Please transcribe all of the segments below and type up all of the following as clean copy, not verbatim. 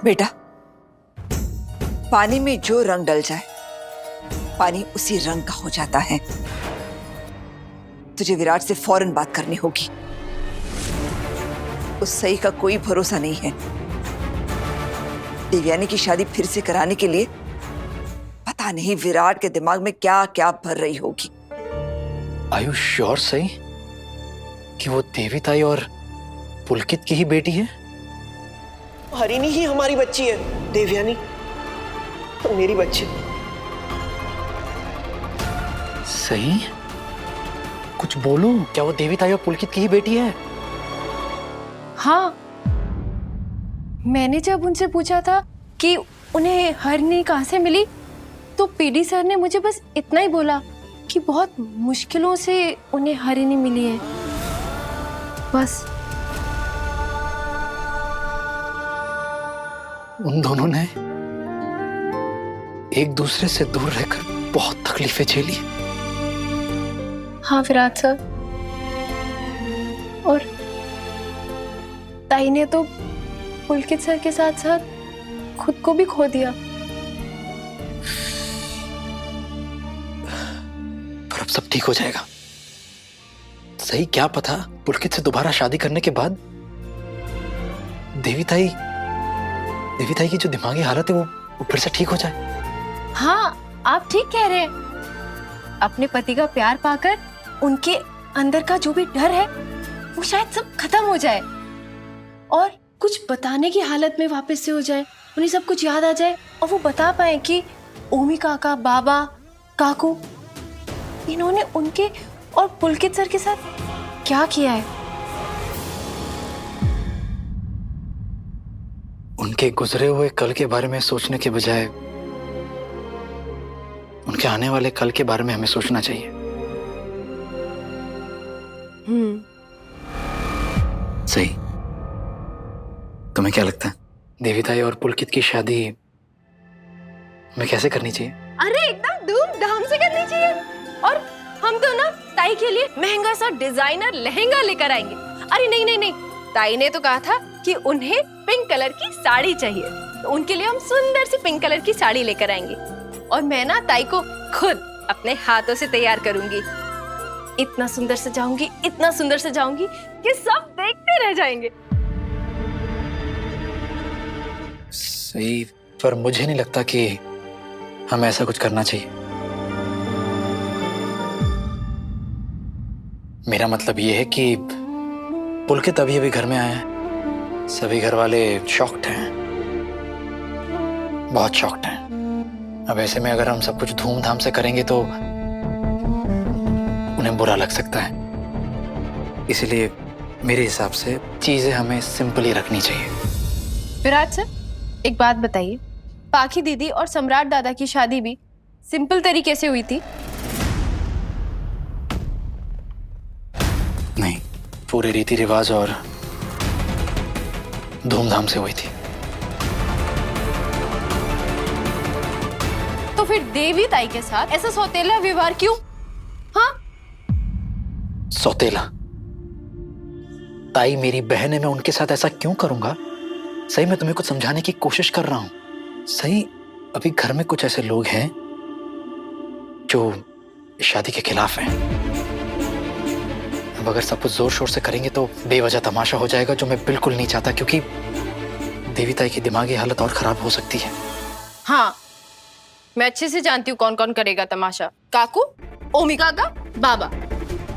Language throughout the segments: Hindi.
बेटा, पानी में जो रंग डल जाए पानी उसी रंग का हो जाता है। तुझे विराट से फौरन बात करनी होगी। उस सही का कोई भरोसा नहीं है। देवयानी की शादी फिर से कराने के लिए पता नहीं विराट के दिमाग में क्या क्या भर रही होगी। Are you sure सही कि वो देवी ताई और पुलकित की ही बेटी है? हरिणी ही हमारी बच्ची है, देवयानी तो मेरी बच्ची। सही, कुछ बोलो, क्या वो देवी ताई और पुलकित की ही बेटी है? हाँ, मैंने जब उनसे पूछा था कि उन्हें हरिणी कहाँ से मिली, तो पीडी सर ने मुझे बस इतना ही बोला कि बहुत मुश्किलों से उन्हें हरिणी मिली है, बस। उन दोनों ने एक दूसरे से दूर रहकर बहुत तकलीफें झेली। हाँ विराट सर, और ताई ने तो पुलकित सर के साथ साथ खुद को भी खो दिया। पर अब सब ठीक हो जाएगा। सही, क्या पता पुलकित से दोबारा शादी करने के बाद देवी ताई की जो दिमागी हालत है वो फिर से ठीक हो जाए। हाँ, आप ठीक कह रहे हैं। अपने पति का प्यार पाकर उनके अंदर का जो भी डर है वो शायद सब खत्म हो जाए और कुछ बताने की हालत में वापस से हो जाए। उन्हें सब कुछ याद आ जाए और वो बता पाए कि ओमी काका, बाबा, काकू, इन्होंने उनके और पुलकित सर के साथ क्या किया है। उनके गुजरे हुए कल के बारे में सोचने के बजाय उनके आने वाले कल के बारे में हमें सोचना चाहिए। सही, तुम्हें क्या लगता है देवी ताई और पुलकित की शादी हमें कैसे करनी चाहिए? अरे एकदम धूमधाम से करनी चाहिए। और हम तो ना ताई के लिए महंगा सा डिजाइनर लहंगा लेकर आएंगे। अरे नहीं नहीं नहीं, ताई ने तो कहा था कि उन्हें पिंक कलर की साड़ी चाहिए, तो उनके लिए हम सुंदर सी पिंक कलर की साड़ी लेकर आएंगे और मैं ना ताई को खुद अपने हाथों से तैयार करूंगी। इतना सुंदर सजाऊंगी, इतना सुंदर सजाऊंगी कि सब देखते रह जाएंगे। सही, पर मुझे नहीं लगता कि हमें ऐसा कुछ करना चाहिए। मेरा मतलब ये है कि पुलकित अभी अभी घर में आया है, सभी घर वाले शॉक्ड हैं, बहुत शॉक्ड हैं। अब ऐसे में अगर हम सब कुछ धूमधाम से करेंगे तो उन्हें बुरा लग सकता है। इसलिए मेरे हिसाब से चीजें हमें सिंपल ही रखनी चाहिए। विराट सर, एक बात बताइए, पाखी दीदी और सम्राट दादा की शादी भी सिंपल तरीके से हुई थी? नहीं, पूरे रीति रिवाज और धूमधाम से हुई थी। तो फिर देवी ताई के साथ ऐसा सौतेला व्यवहार क्यों? हाँ, सौतेला? ताई मेरी बहन है, मैं उनके साथ ऐसा क्यों करूंगा? सही, मैं तुम्हें कुछ समझाने की कोशिश कर रहा हूं। सही, अभी घर में कुछ ऐसे लोग हैं जो शादी के खिलाफ हैं। अब अगर सब कुछ जोर शोर से करेंगे तो बेवजह तमाशा हो जाएगा, जो मैं बिल्कुल नहीं चाहता, क्योंकि देवी ताई की दिमागी हालत और खराब हो सकती है। हाँ, मैं अच्छे से जानती हूँ कौन कौन करेगा तमाशा। काकू, ओमी काका, बाबा।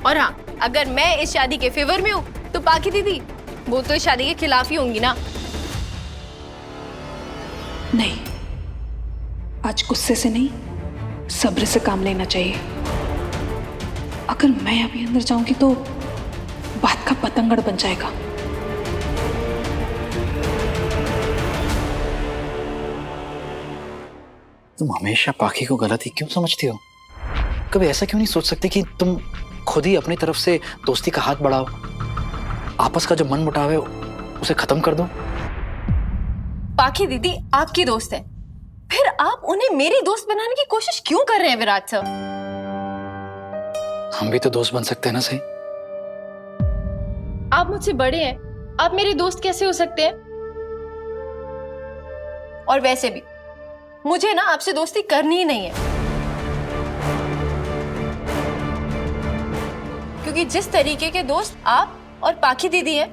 और हाँ, अगर मैं इस शादी के फेवर में हूँ तो पाखी दीदी वो तो इस शादी के खिलाफ ही होंगी ना। नहीं, आज गुस्से से नहीं, सब्र से काम लेना चाहिए। अगर मैं अभी अंदर जाऊंगी तो बात का पतंगड़ बन जाएगा। तुम हमेशा पाखी को गलत ही क्यों समझती हो? कभी ऐसा क्यों नहीं सोच सकती कि तुम खुद ही अपनी तरफ से दोस्ती का हाथ बढ़ाओ, आपस का जो मन मुटाव है उसे खत्म कर दो? पाखी दीदी आपकी दोस्त है, फिर आप उन्हें मेरी दोस्त बनाने की कोशिश क्यों कर रहे हैं विराट सर? हम भी तो दोस्त बन सकते हैं ना। सही, आप मुझसे बड़े हैं, आप मेरे दोस्त कैसे हो सकते हैं? और वैसे भी मुझे ना आपसे दोस्ती करनी ही नहीं है, क्योंकि जिस तरीके के दोस्त आप और पाखी दीदी हैं,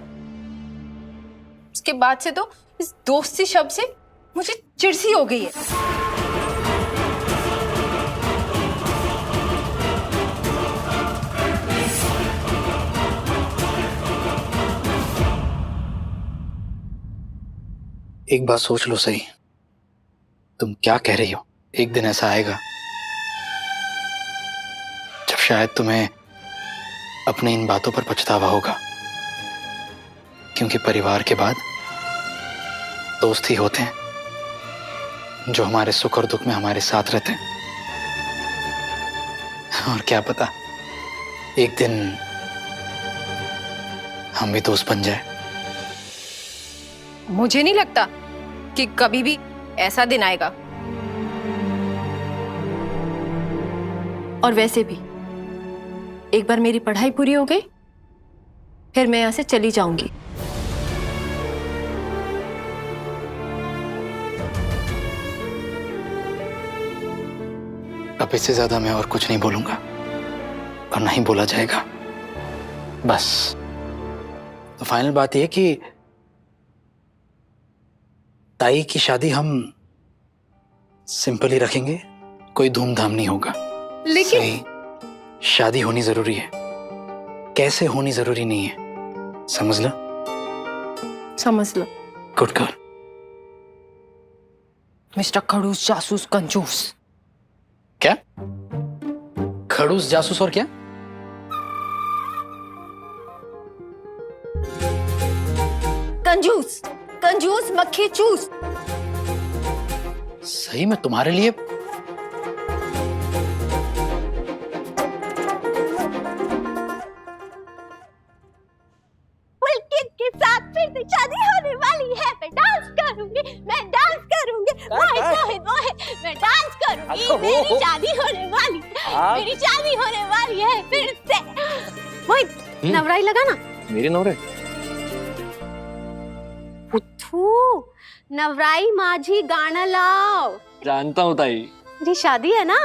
उसके बाद से तो इस दोस्ती शब्द से मुझे चिढ़ सी हो गई है। एक बात सोच लो सही, तुम क्या कह रही हो? एक दिन ऐसा आएगा जब शायद तुम्हें अपने इन बातों पर पछतावा होगा, क्योंकि परिवार के बाद दोस्त ही होते हैं जो हमारे सुख और दुख में हमारे साथ रहते हैं। और क्या पता एक दिन हम भी दोस्त बन जाए। मुझे नहीं लगता कि कभी भी ऐसा दिन आएगा। और वैसे भी एक बार मेरी पढ़ाई पूरी हो गई, फिर मैं यहां से चली जाऊंगी। अब इससे ज्यादा मैं और कुछ नहीं बोलूंगा और नहीं बोला जाएगा। बस तो फाइनल बात यह कि ताई की शादी हम सिंपल ही रखेंगे, कोई धूमधाम नहीं होगा। लेकिन सही, शादी होनी जरूरी है, कैसे होनी जरूरी नहीं है, समझ लो। समझ लो। Good girl. मिस्टर खड़ूस जासूस कंजूस। क्या? खड़ूस जासूस और क्या? कंजूस, कंजूस मक्खी चूस। सही में तुम्हारे लिए पुलकित के साथ फिर से शादी होने वाली है। मैं डांस करूंगी, मैं डांस करूंगी, मोहित मैं डांस करूंगी। मेरी शादी होने वाली है, मेरी शादी होने वाली है फिर से। मोहित नवराई लगा ना। मेरे नवरे? पुत्थू नवराई माझी गाना लाओ। जानता हूँ ताई। मेरी शादी है ना,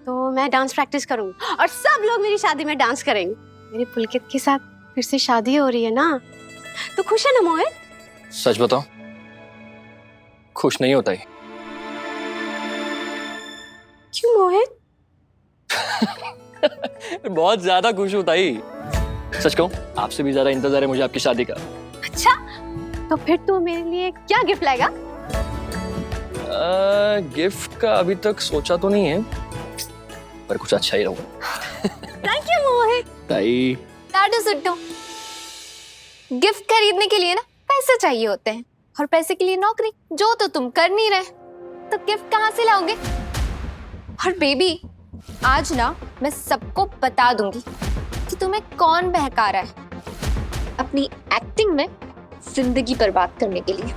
तो मैं डांस प्रैक्टिस करूंगी और सब लोग मेरी शादी में डांस करेंगे। मेरे पुलकित के साथ फिर से शादी हो रही है ना, तो खुश है ना मोहित? सच बताओ, खुश नहीं होता ही। क्यों मोहित? बहुत ज्यादा खुश हूँ ताई। सच कहूँ, आपसे भी ज्यादा इंतजार है मुझे आपकी शादी का। अच्छा, तो फिर तू मेरे लिए क्या गिफ्ट लाएगा? गिफ्ट का अभी तक सोचा तो नहीं है, पर कुछ अच्छा ही रहूंगा। थैंक यू मोहित। ताई लाडो सुट्टो, गिफ्ट खरीदने के लिए ना पैसे चाहिए होते हैं, और पैसे के लिए नौकरी, जो तो तुम कर नहीं रहे, तो गिफ्ट कहाँ से लाओगे? और बेबी, आज ना मैं सबको बता दूंगी कि तुम्हें कौन बहका रहा है अपनी एक्टिंग में जिंदगी बर्बाद करने के लिए।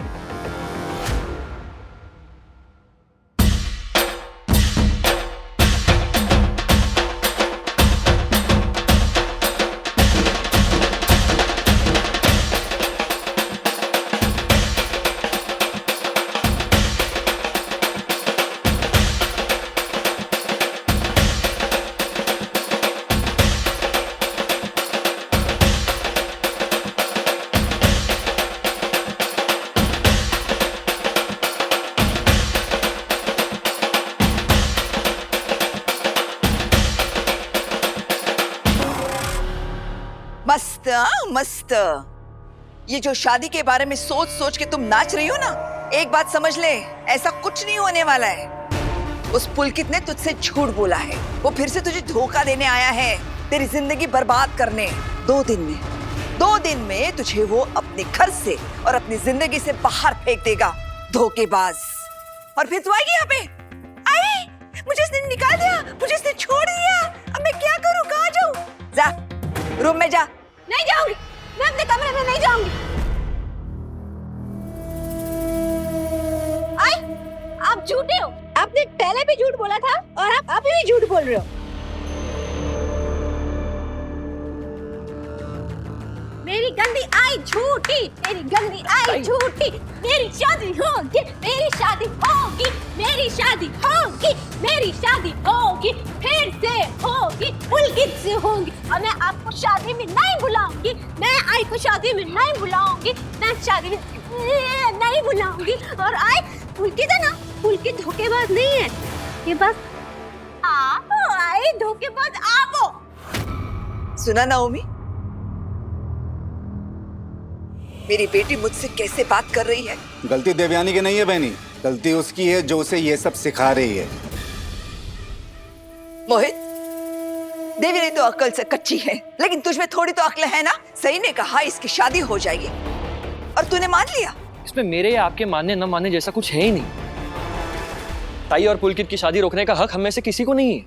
मस्त मस्त। ये जो शादी के बारे में सोच सोच के तुम नाच रही हो ना, एक बात समझ ले, ऐसा कुछ नहीं होने वाला है। उस पुलकित ने तुझसे झूठ बोला है, वो फिर से तुझे धोखा देने आया है, तेरी जिंदगी बर्बाद करने। 2 दिन में तुझे वो अपने घर से और अपनी जिंदगी से बाहर फेंक देगा, धोखेबाज। और फिर तू आएगी यहाँ पे? आई, मुझे इसने निकाल दिया, मुझे इसने छोड़ दिया, अब मैं क्या करूँ, कहाँ जाऊँ? जा रूम में जा। नहीं जाऊंगी, मैं अपने कमरे में नहीं जाऊंगी। आई, आप झूठे हो। आपने पहले भी झूठ बोला था और आप अभी भी झूठ बोल रहे हो। मेरी गंदी आई झूठी, मेरी गंदी आई झूठी, मेरी शादी होगी, मेरी शादी होगी, मेरी शादी होगी, मेरी शादी होगी, फिर से होगी, पुलकित से होगी। और मैं आपको शादी में नहीं बुलाऊंगी, मैं आई को शादी में नहीं बुलाऊंगी, मैं शादी में नहीं बुलाऊंगी। और आई पुलकित है ना, पुलकित धोखेबाज नहीं है, ये बस आप आई धोखेबाज आप हो। सुना नाओमी, मेरी बेटी मुझसे कैसे बात कर रही है? गलती देवयानी की नहीं है बहनी, गलती उसकी है जो उसे ये सब सिखा रही है। मोहित, देवयानी तो अक्ल से कच्ची है, लेकिन तुझमें थोड़ी तो अक्ल है ना। सही ने कहा इसकी शादी हो जाएगी और तूने मान लिया। इसमें मेरे या आपके मानने न मानने जैसा कुछ है ही नहीं। ताई और पुलकित की शादी रोकने का हक हम में से किसी को नहीं है।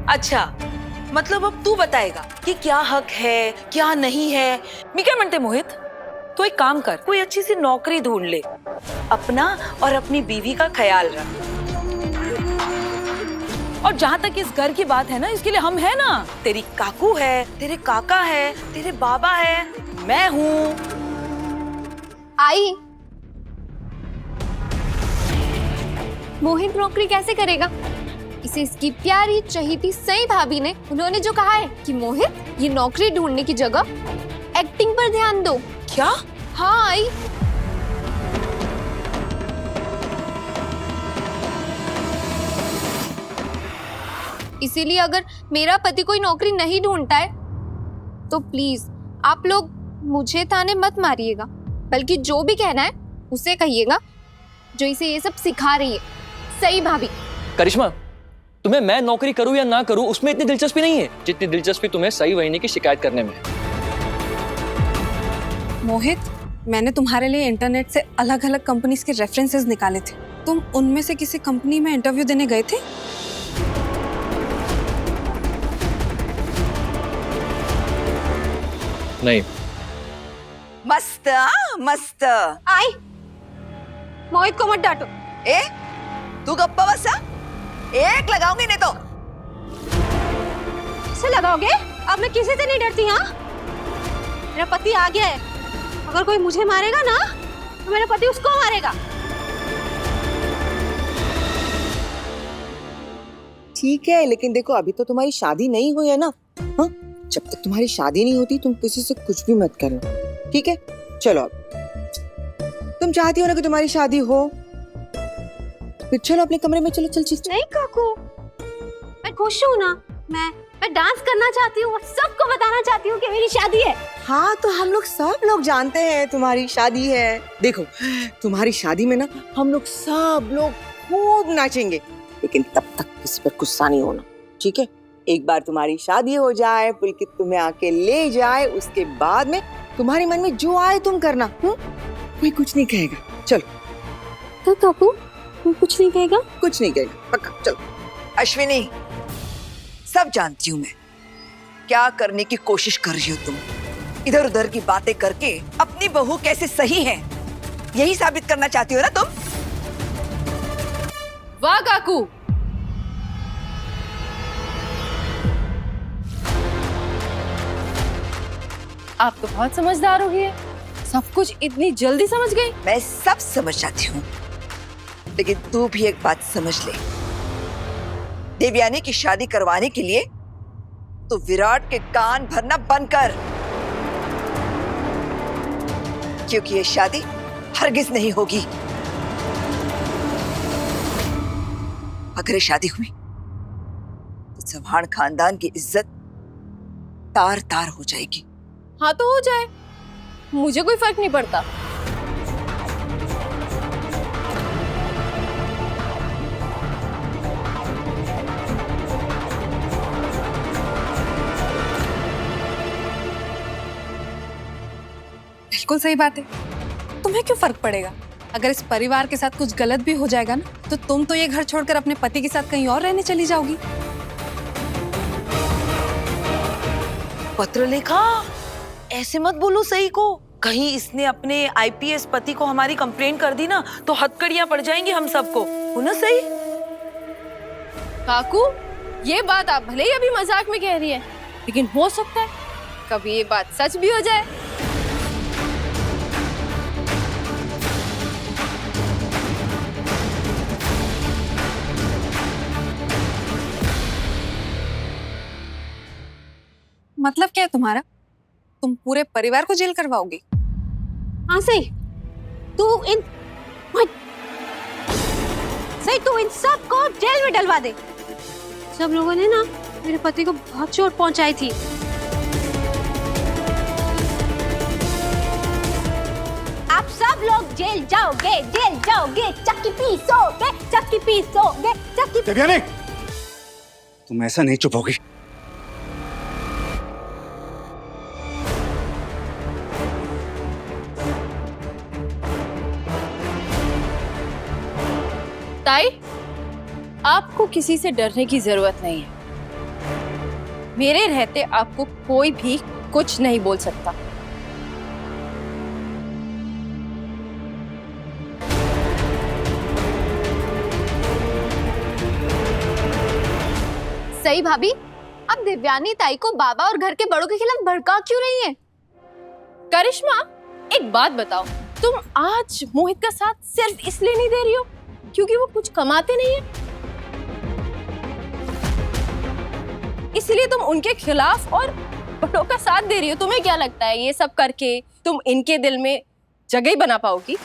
अच्छा, मतलब अब तू बताएगा कि क्या हक है क्या नहीं है। मैं क्या म्हणते मोहित, तो एक काम कर, कोई अच्छी सी नौकरी ढूंढ ले, अपना और अपनी बीवी का ख्याल रख। और जहाँ तक इस घर की बात है ना, इसके लिए हम है ना, तेरी काकू है, तेरे काका है, तेरे बाबा है, मैं हूँ। आई, मोहित नौकरी कैसे करेगा? इसे इसकी प्यारी चहेती सई भाभी ने, उन्होंने जो कहा है कि मोहित ये नौकरी ढूंढने की जगह एक्टिंग पर ध्यान दो। क्या? हाँ आई, इसीलिए अगर मेरा पति कोई नौकरी नहीं ढूंढता है तो प्लीज आप लोग मुझे ताने मत मारिएगा, बल्कि जो भी कहना है उसे कहिएगा जो इसे ये सब सिखा रही है, सई भाभी। करिश्मा, तुम्हें मैं नौकरी करूं या ना करूं उसमें इतनी दिलचस्पी नहीं है जितनी दिलचस्पी तुम्हें सई वहिनी की शिकायत करने में। मोहित, मैंने तुम्हारे लिए इंटरनेट से अलग अलग कंपनीज के रेफरेंसेस निकाले थे। तुम उनमें से किसी कंपनी में इंटरव्यू देने गए थे? नहीं। मस्त मस्त। आई, मोहित को मत डांटो। ए, तू गप्पा बसा, एक लगाऊंगी नहीं तो। किसे लगाओगे? अब मैं किसी से नहीं डरती। हाँ, मेरा पति आ गया है, अगर कोई मुझे मारेगा ना तो मेरा पति उसको मारेगा। ठीक है, लेकिन देखो अभी तो तुम्हारी शादी नहीं हुई है ना। हाँ, जब तक तुम्हारी शादी नहीं होती तुम किसी से कुछ भी मत करो, ठीक है? चलो, अब तुम चाहती हो ना कि तुम्हारी शादी हो, फिर चलो अपने कमरे में, चलो चल चल। नहीं काकू, मैं खुश हूँ ना। मैं डांस करना चाहती हूँ और सबको बताना चाहती हूँ कि मेरी शादी है। हाँ, तो हम लोग सब लोग जानते हैं तुम्हारी शादी है। देखो, तुम्हारी शादी में ना हम लोग सब लोग खूब नाचेंगे, लेकिन तब तक किसी पर गुस्सा नहीं होना, ठीक है? एक बार तुम्हारी शादी हो जाए, पुलकित तुम्हें आके ले जाए, उसके बाद में तुम्हारे मन में जो आए तुम करना। कोई कुछ नहीं कहेगा। चलो। तो काकू कुछ नहीं कहेगा? कुछ नहीं कहेगा, पक्का। चलो। अश्विनी, सब जानती हूँ मैं क्या करने की कोशिश कर रही हो तुम। इधर उधर की बातें करके अपनी बहू कैसे सही है यही साबित करना चाहती हो ना तुम। वाह काकू, आप तो बहुत समझदार हो गए, सब कुछ इतनी जल्दी समझ गई। मैं सब समझ जाती हूँ, लेकिन तू भी एक बात समझ ले, देवयानी की शादी करवाने के लिए तो विराट के कान भरना बंद कर, क्योंकि ये शादी हरगिज नहीं होगी। अगर ये शादी हुई तो चौहान खानदान की इज्जत तार तार हो जाएगी। हाँ तो हो जाए, मुझे कोई फर्क नहीं पड़ता। बिल्कुल सही बात है, तुम्हें क्यों फर्क पड़ेगा? अगर इस परिवार के साथ कुछ गलत भी हो जाएगा ना, तो तुम तो ये घर छोड़कर अपने पति के साथ कहीं और रहने चली जाओगी। पत्र लिखा? ऐसे मत बोलो सही को, कहीं इसने अपने आईपीएस पति को हमारी कंप्लेंट कर दी ना तो हथकड़ियां पड़ जाएंगी हम सबको, हो ना सही? काकू, ये बात आप भले ही अभी मजाक में कह रही है, लेकिन हो सकता है कभी ये बात सच भी हो जाए। मतलब क्या है तुम्हारा? तुम पूरे परिवार को जेल करवाओगी? हाँ सही, तू इन सही तू इन सब को जेल में डलवा दे। सब लोगों ने ना मेरे पति को बहुत चोट पहुंचाई थी। आप सब लोग जेल जाओगे, चक्की पीसोगे। देवयानी, तुम ऐसा नहीं चुप होगी। ताई, आपको किसी से डरने की जरूरत नहीं है। मेरे रहते आपको कोई भी कुछ नहीं बोल सकता। सही भाभी, अब दिव्यानी ताई को बाबा और घर के बड़ों के खिलाफ भड़का क्यों रही है? करिश्मा, एक बात बताओ, तुम आज मोहित का साथ सिर्फ इसलिए नहीं दे रही हो क्योंकि वो कुछ कमाते नहीं है, इसलिए तुम उनके खिलाफ और बड़ों का साथ दे रही हो? तुम्हें क्या लगता है ये सब करके तुम इनके दिल में जगह बना पाओगी?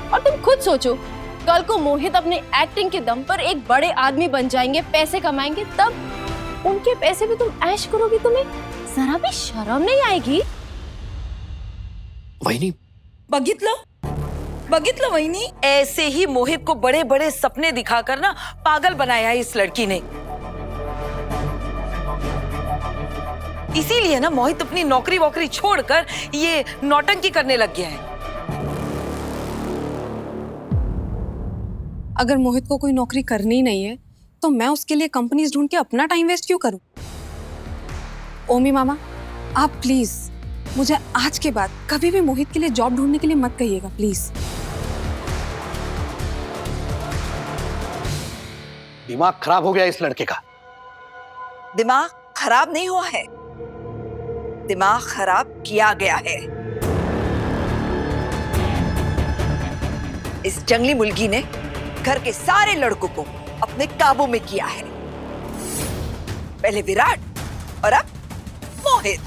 और तुम खुद सोचो, कल को मोहित अपने एक्टिंग के दम पर एक बड़े आदमी बन जाएंगे, पैसे कमाएंगे, तब उनके पैसे भी तुम ऐश करोगी, तुम्हें जरा भी शर्म नहीं आएगी? वही बगितलो वहीनी, ऐसे ही मोहित को बड़े बड़े सपने दिखाकर ना पागल बनाया है इस लड़की ने। इसीलिए ना मोहित अपनी नौकरी वोकरी छोड़कर ये नौटंकी करने लग गया है। अगर मोहित को कोई नौकरी करनी नहीं है तो मैं उसके लिए कंपनीज ढूंढ के अपना टाइम वेस्ट क्यों करूं? ओमी मामा, आप प्लीज मुझे आज के बाद कभी भी मोहित के लिए जॉब ढूंढने के लिए मत कहिएगा, प्लीज। दिमाग खराब हो गया इस लड़के का। दिमाग खराब नहीं हुआ है, दिमाग खराब किया गया है। इस जंगली मुर्गी ने घर के सारे लड़कों को अपने काबू में किया है। पहले विराट और अब मोहित।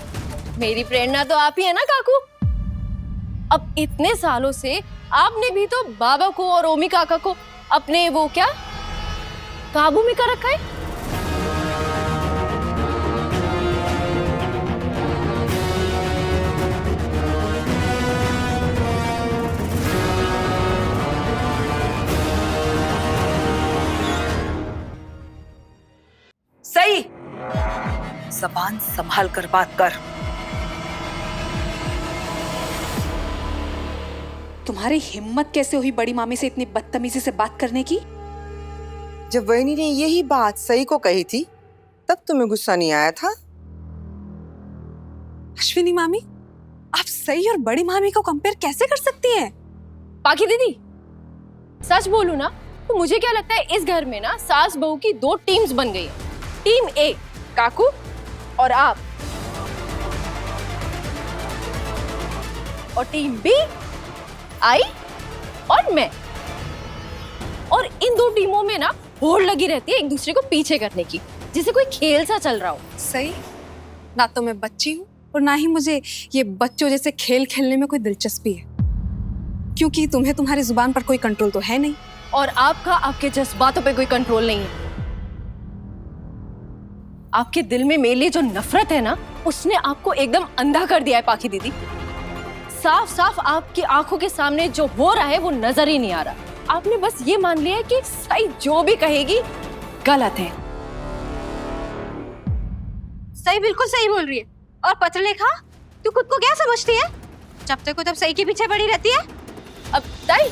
मेरी प्रेरणा तो आप ही है ना काकू। अब इतने सालों से आपने भी तो बाबा को और ओमी काका को अपने वो क्या काबू में कर रखा है। सही, जबान संभाल कर बात कर। तुम्हारी हिम्मत कैसे हुई बड़ी मामी से इतनी बदतमीजी से बात करने की? जब वहीनी ने यही बात सही को कही थी तब तुम्हें गुस्सा नहीं आया था? अश्विनी मामी, आप सही और बड़ी मामी को कंपेयर कैसे कर सकती हैं? पाखी दीदी, सच बोलूं ना तो मुझे क्या लगता है इस घर में ना सास बहू की दो टीम्स बन गई है। टीम ए काकू और आप, और टीम बी आई और मैं। और इन दो टीमों में ना होड़ लगी रहती है एक दूसरे को पीछे करने की, जैसे कोई खेल सा चल रहा हो। सही, ना तो मैं बच्ची हूँ और ना ही मुझे ये बच्चों जैसे खेल खेलने में कोई दिलचस्पी है, क्योंकि तुम्हें तुम्हारी जुबान पर कोई कंट्रोल तो है नहीं और आपका आपके जज्बातों पे कोई कंट्रोल नहीं है। आपके दिल में मेरे लिए जो नफरत है ना, उसने आपको एकदम अंधा कर दिया है पाखी दीदी। साफ साफ आपकी आंखों के सामने जो हो रहा है वो नजर ही नहीं आ रहा। आपने बस ये मान लिया है कि सही जो भी कहेगी गलत है। सही बिल्कुल सही बोल रही है। और पत्रलेखा, तू खुद को क्या समझती है? जब तक को तब सही के पीछे पड़ी रहती है। अब ताई,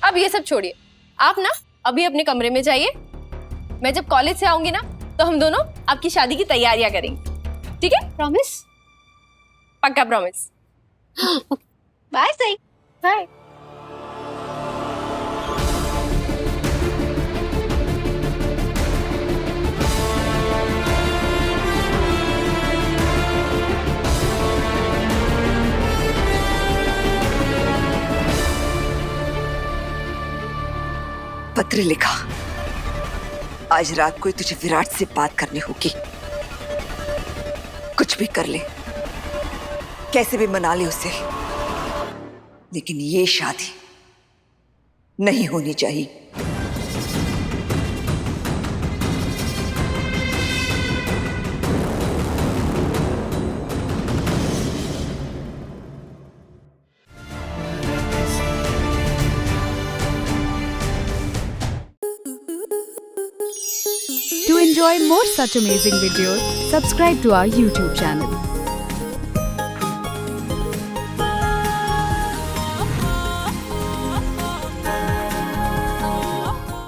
अब ये सब छोड़िए, आप ना अभी अपने कमरे में जाइए। मैं जब कॉलेज से आऊंगी ना तो हम दोनों आपकी शादी की तैयारियां करेंगे, ठीक है? प्रॉमिस? पक्का प्रॉमिस। बाय सही। बाय। पत्र लिखा। आज रात को ही तुझे विराट से बात करनी होगी। कुछ भी कर ले, कैसे भी मना ले उसे, लेकिन ये शादी नहीं होनी चाहिए। To enjoy more such amazing videos, subscribe to our YouTube channel.